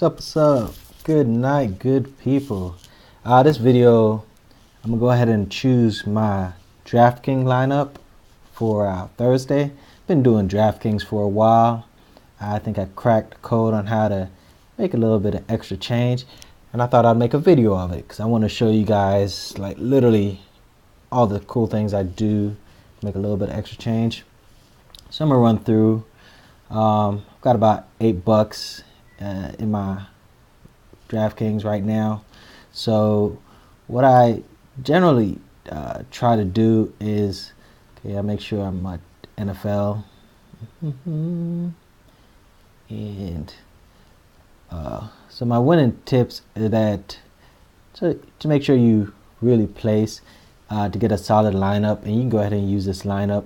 What's up? Good night, good people. This video, I'm gonna go ahead and choose my Draftkings lineup for Thursday. Been doing Draftkings for a while. I think I cracked the code on how to make a little bit of extra change, and I thought I'd make a video of it because I want to show you guys like literally all the cool things I do to make a little bit of extra change. So I'm gonna run through. I've got about $8 in my Draftkings right now. So what I generally try to do is, I make sure I'm at NFL, and so my winning tips are that to make sure you really place to get a solid lineup, and you can go ahead and use this lineup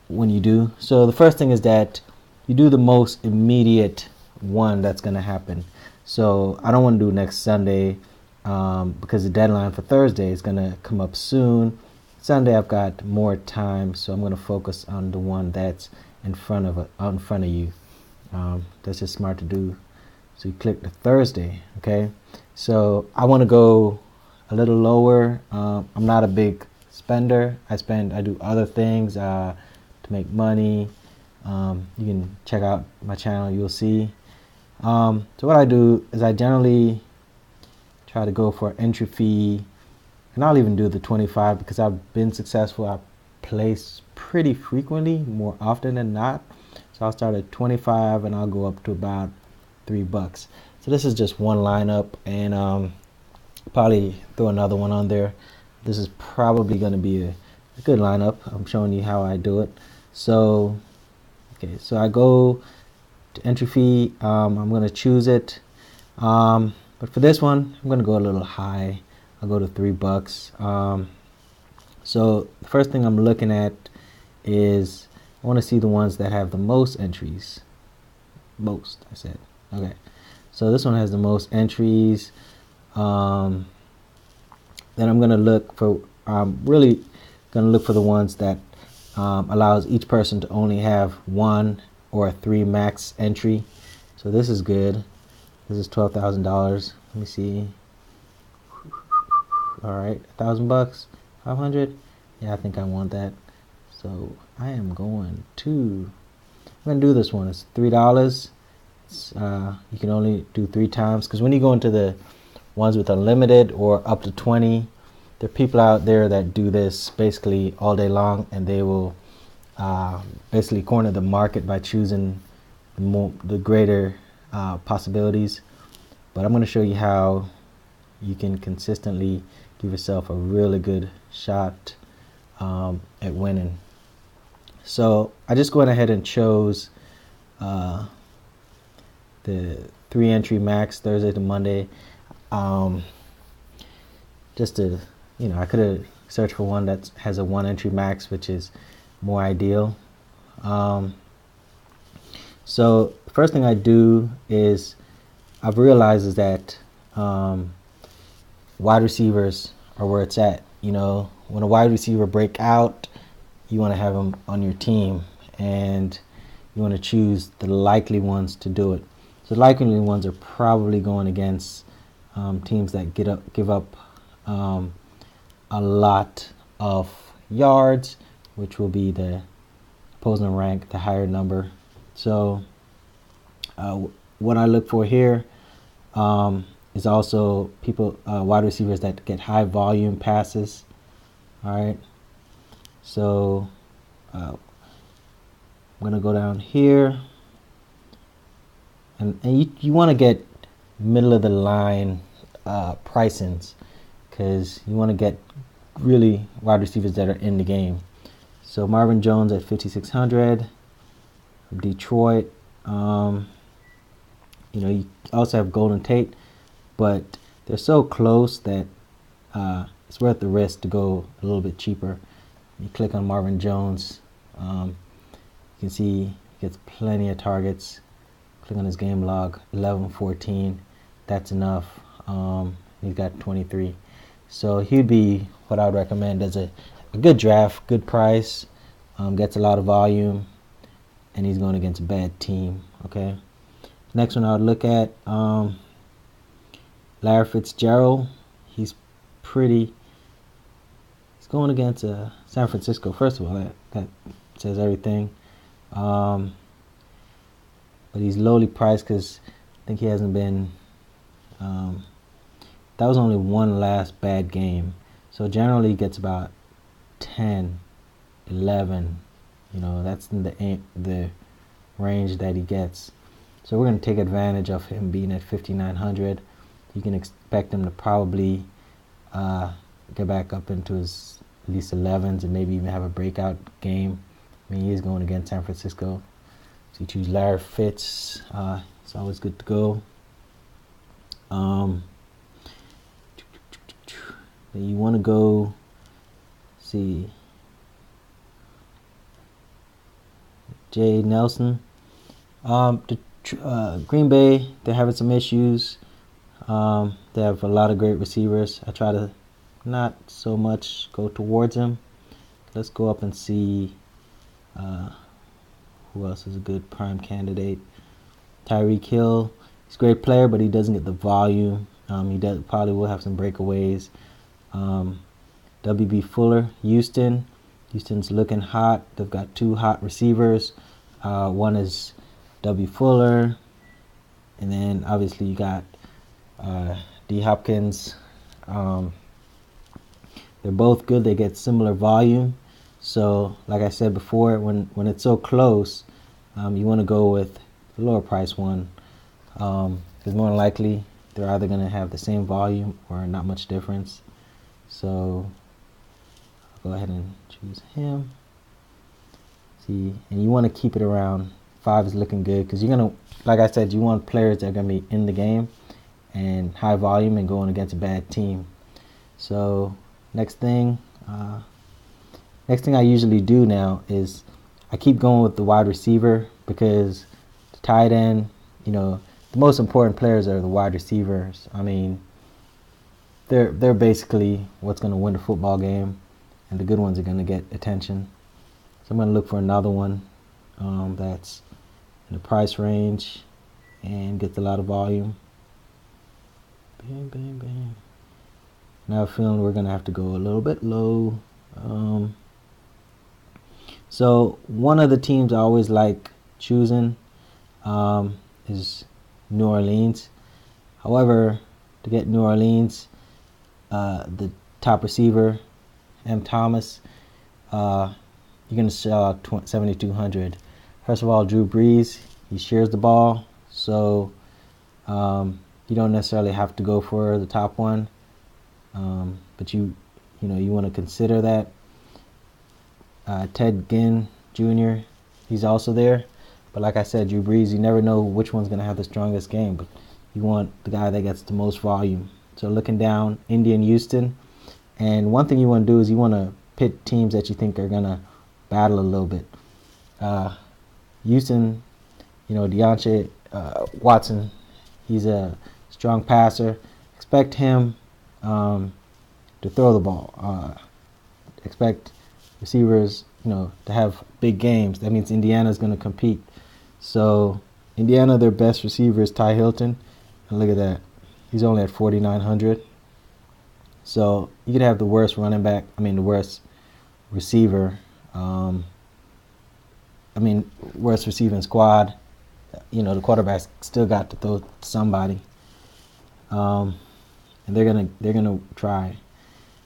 when you do. So the first thing is that you do the most immediate one that's going to happen. So I don't want to do next Sunday because the deadline for Thursday is going to come up soon. Sunday I've got more time, so I'm going to focus on the one that's in front of you. That's just smart to do. So you click the Thursday. Okay, so I want to go a little lower. I'm not a big spender. I do other things to make money. You can check out my channel, you'll see. So what I do is I generally try to go for an entry fee, and I'll even do the 25 because I've been successful. I place pretty frequently, more often than not. So I'll start at 25 and I'll go up to about $3. So this is just one lineup, and probably throw another one on there. This is probably going to be a good lineup. I'm showing you how I do it. So okay, so I go to entry fee. I'm going to choose it, but for this one I'm going to go a little high. I'll go to $3. So the first thing I'm looking at is I want to see the ones that have the most entries. Most, I said. Okay, so this one has the most entries. Then I'm going to look for, really going to look for the ones that allows each person to only have 1 or 3 max entry. So this is good. This is $12,000. Let me see. All right, $1,000, 500. Yeah, I think I want that. So I am going to. I'm gonna do this one. It's $3. You can only do 3 times because when you go into the ones with unlimited or up to 20, there are people out there that do this basically all day long, and they will basically corner the market by choosing the greater possibilities. But I'm going to show you how you can consistently give yourself a really good shot at winning. So I just went ahead and chose the 3 entry max Thursday to Monday. Just to, I could have searched for one that has a 1 entry max, which is more ideal. So the first thing I do is I've realized is that wide receivers are where it's at. When a wide receiver break out, you want to have them on your team, and you want to choose the likely ones to do it. So the likely ones are probably going against teams that give up a lot of yards, which will be the opposing rank, the higher number. So what I look for here is also people, wide receivers that get high volume passes. All right, so I'm gonna go down here, and you want to get middle of the line pricings, because you want to get really wide receivers that are in the game. So Marvin Jones at 5,600 from Detroit. You also have Golden Tate, but they're so close that it's worth the risk to go a little bit cheaper. You click on Marvin Jones, you can see he gets plenty of targets. Click on his game log, 11-14. That's enough. He's got 23. So he'd be what I would recommend as a good draft, good price, gets a lot of volume, and he's going against a bad team. Okay. Next one I would look at, Larry Fitzgerald. He's going against San Francisco. First of all, that says everything. But he's lowly priced because I think he hasn't been. That was only one last bad game. So generally he gets about 10, 11. That's in the range that he gets. So we're going to take advantage of him being at 5,900. You can expect him to probably get back up into his at least 11s and maybe even have a breakout game. I mean, he is going against San Francisco. So you choose Larry Fitz. It's always good to go. Then you want to go see Jay Nelson. Green Bay, they're having some issues. They have a lot of great receivers. I try to not so much go towards him. Let's go up and see who else is a good prime candidate. Tyreek Hill. He's a great player, but he doesn't get the volume. He probably will have some breakaways. W.B. Fuller, Houston. Houston's looking hot. They've got two hot receivers. One is W. Fuller, and then obviously you got D. Hopkins. They're both good. They get similar volume. So, like I said before, when it's so close, you want to go with the lower price one, because more than likely they're either going to have the same volume or not much difference. So I'll go ahead and choose him. See, and you want to keep it around 5 is looking good, because you're going to, like I said, you want players that are going to be in the game and high volume and going against a bad team. So next thing I usually do now is I keep going with the wide receiver, because the tight end, the most important players are the wide receivers. I mean, they're basically what's going to win the football game, and the good ones are going to get attention. So I'm going to look for another one that's in the price range and gets a lot of volume. Bam, bam, bam. Now I have a feeling we're going to have to go a little bit low. So one of the teams I always like choosing is New Orleans. However, to get New Orleans, the top receiver, M. Thomas, you're going to sell out 7,200. First of all, Drew Brees, he shares the ball, so you don't necessarily have to go for the top one, but you want to consider that. Ted Ginn Jr., he's also there, but like I said, Drew Brees, you never know which one's going to have the strongest game, but you want the guy that gets the most volume. So looking down, Indy and Houston, and one thing you want to do is you want to pit teams that you think are going to battle a little bit. Houston, Deontay Watson, he's a strong passer. Expect him to throw the ball. Expect receivers, to have big games. That means Indiana's going to compete. So Indiana, their best receiver is Ty Hilton, and look at that, he's only at 4,900. So you could have the worst the worst receiver. Worst receiving squad. The quarterback's still got to throw to somebody, and they're gonna try.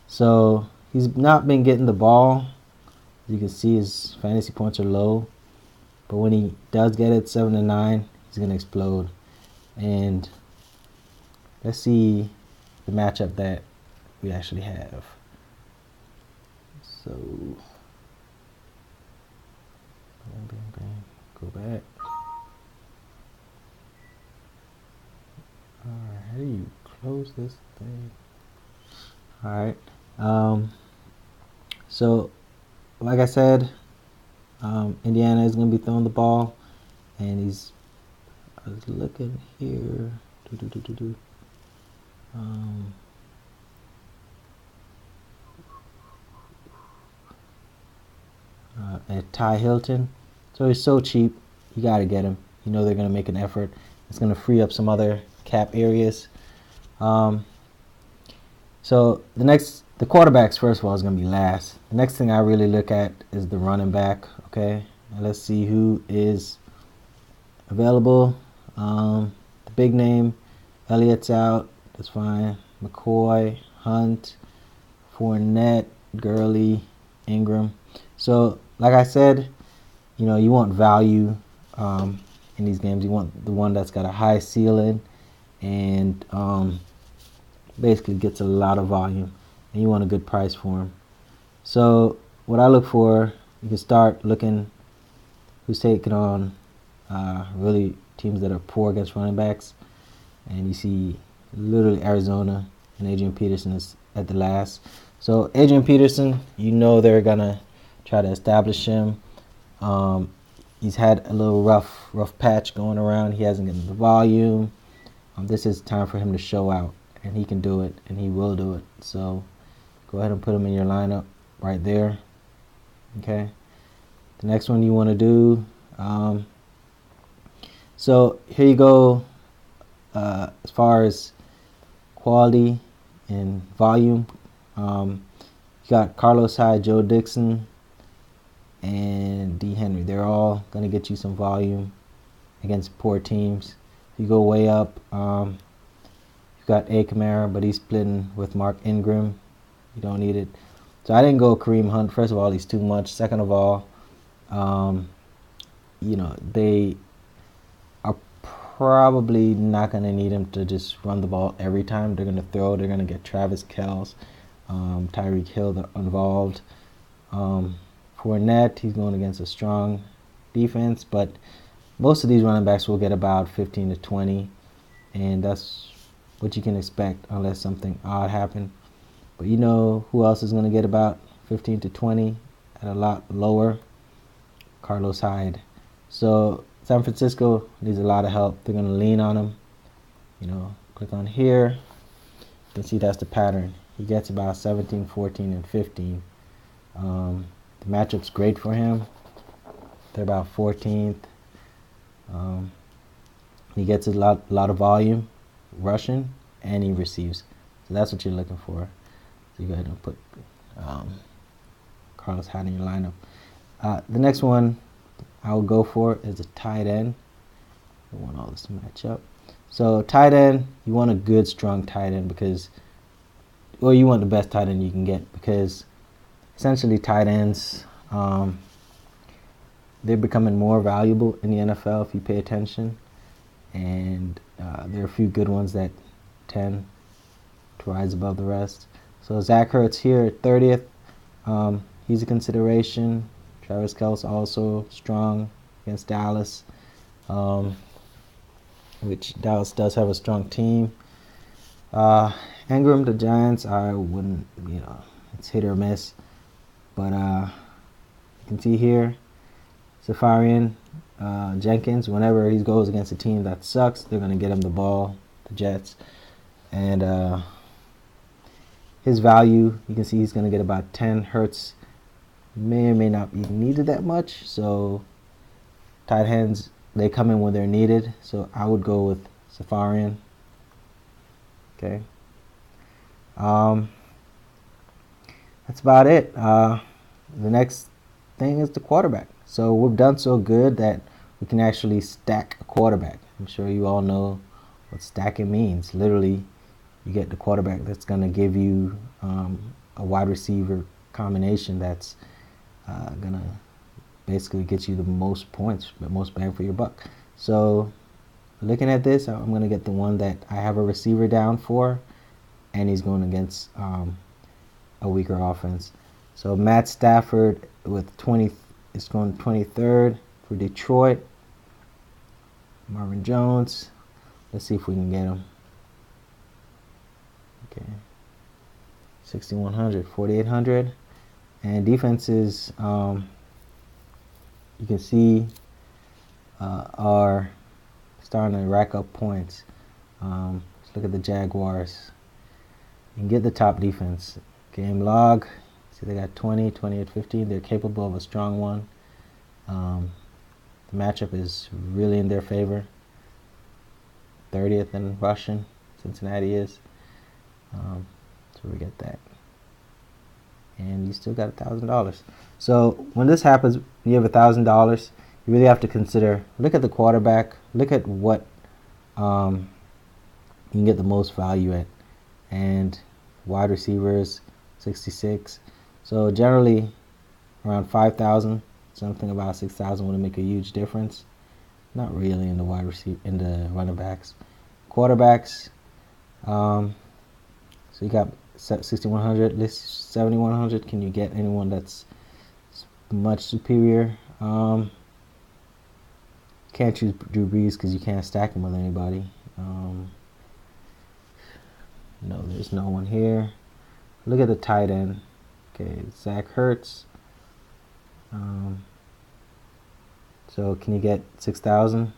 So he's not been getting the ball. As you can see, his fantasy points are low, but when he does get it, 7 to 9, he's gonna explode. And let's see the matchup that we actually have. So bam, bam, bam. Go back. Alright, how do you close this thing? Alright. So like I said, Indiana is going to be throwing the ball, and I was looking here. At Ty Hilton. So he's so cheap, you got to get him. They're going to make an effort. It's going to free up some other cap areas. So the quarterbacks, first of all, is going to be last. The next thing I really look at is the running back. Okay, now let's see who is available. The big name, Elliott's out. That's fine. McCoy, Hunt, Fournette, Gurley, Ingram. So, like I said, you know, you want value in these games. You want the one that's got a high ceiling and basically gets a lot of volume, and you want a good price for him. So what I look for, you can start looking who's taking on really teams that are poor against running backs, and you see literally Arizona and Adrian Peterson is at the last. So Adrian Peterson, you know they're gonna try to establish him. He's had a little rough patch going around. He hasn't gotten the volume. This is time for him to show out, and he can do it, and he will do it. So go ahead and put him in your lineup right there. Okay. The next one you want to do. So here you go. As far as quality and volume, you got Carlos Hyde, Joe Dixon, and D. Henry. They're all going to get you some volume against poor teams. If you go way up, you've got A. Kamara, but he's splitting with Mark Ingram. You don't need it. So I didn't go Kareem Hunt. First of all, he's too much. Second of all, you know, they are probably not going to need him to just run the ball every time. They're going to throw. They're going to get Travis Kelce, Tyreek Hill involved. Fournette, he's going against a strong defense, but most of these running backs will get about 15 to 20, and that's what you can expect unless something odd happens. But you know who else is going to get about 15 to 20 at a lot lower? Carlos Hyde. So San Francisco needs a lot of help. They're going to lean on him. You know, click on here. You can see that's the pattern. He gets about 17, 14, and 15. The matchup's great for him. They're about 14th. He gets a lot of volume, rushing, and he receives. So that's what you're looking for. So you go ahead and put Carlos Hyde in your lineup. The next one I will go for is a tight end. I want all this to match up. So tight end, you want a good, strong tight end or you want the best tight end you can get, because essentially tight ends, they're becoming more valuable in the NFL if you pay attention, and there are a few good ones that tend to rise above the rest. So Zach Ertz here at 30th, he's a consideration. Travis Kelce also strong against Dallas, which Dallas does have a strong team. Ingram, the Giants, I wouldn't, you know, it's hit or miss, but you can see here, Safarian Jenkins, whenever he goes against a team that sucks, they're going to get him the ball, the Jets. And his value, you can see he's going to get about 10. Hurts may or may not be needed that much. So tight ends, they come in when they're needed. So I would go with Safarian. Okay. That's about it. The next thing is the quarterback. So we've done so good that we can actually stack a quarterback. I'm sure you all know what stacking means. Literally, you get the quarterback that's going to give you a wide receiver combination that's going to basically get you the most points, the most bang for your buck. So looking at this, I'm going to get the one that I have a receiver down for, and he's going against a weaker offense. So Matt Stafford with 20 is going 23rd for Detroit. Marvin Jones. Let's see if we can get him. Okay. 6,100, 4,800. And defenses, you can see are starting to rack up points. Let's look at the Jaguars. You can get the top defense. Game log. See, they got 20 at 15. They're capable of a strong one. The matchup is really in their favor. 30th in rushing. Cincinnati is. So we get that. And you still got $1,000. So when this happens, you have $1,000. You really have to consider. Look at the quarterback. Look at what you can get the most value at, and wide receivers 66. So generally around 5,000. Something about 6,000 would make a huge difference. Not really in the wide receiver, in the running backs. Quarterbacks. So you got 6,100, list 7,100. Can you get anyone that's much superior? Can't choose Drew Brees because you can't stack him with anybody. No, there's no one here. Look at the tight end. Okay, Zach Ertz. So can you get 6,000?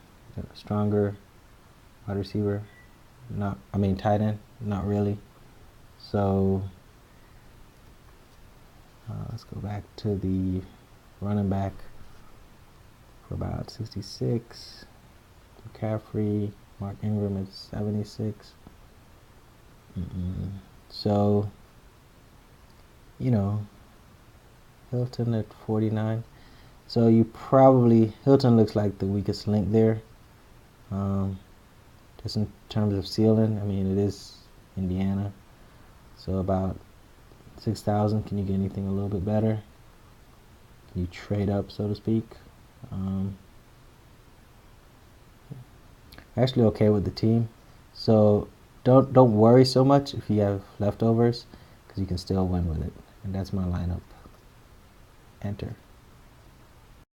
Stronger wide receiver? Tight end? Not really. So let's go back to the running back for about 66. McCaffrey, Mark Ingram at 76. So, Hilton at 49. So Hilton looks like the weakest link there. Just in terms of ceiling, it is Indiana. So about 6,000. Can you get anything a little bit better? Can you trade up, so to speak? Actually okay with the team. So don't worry so much if you have leftovers, because you can still win with it. And that's my lineup. Enter.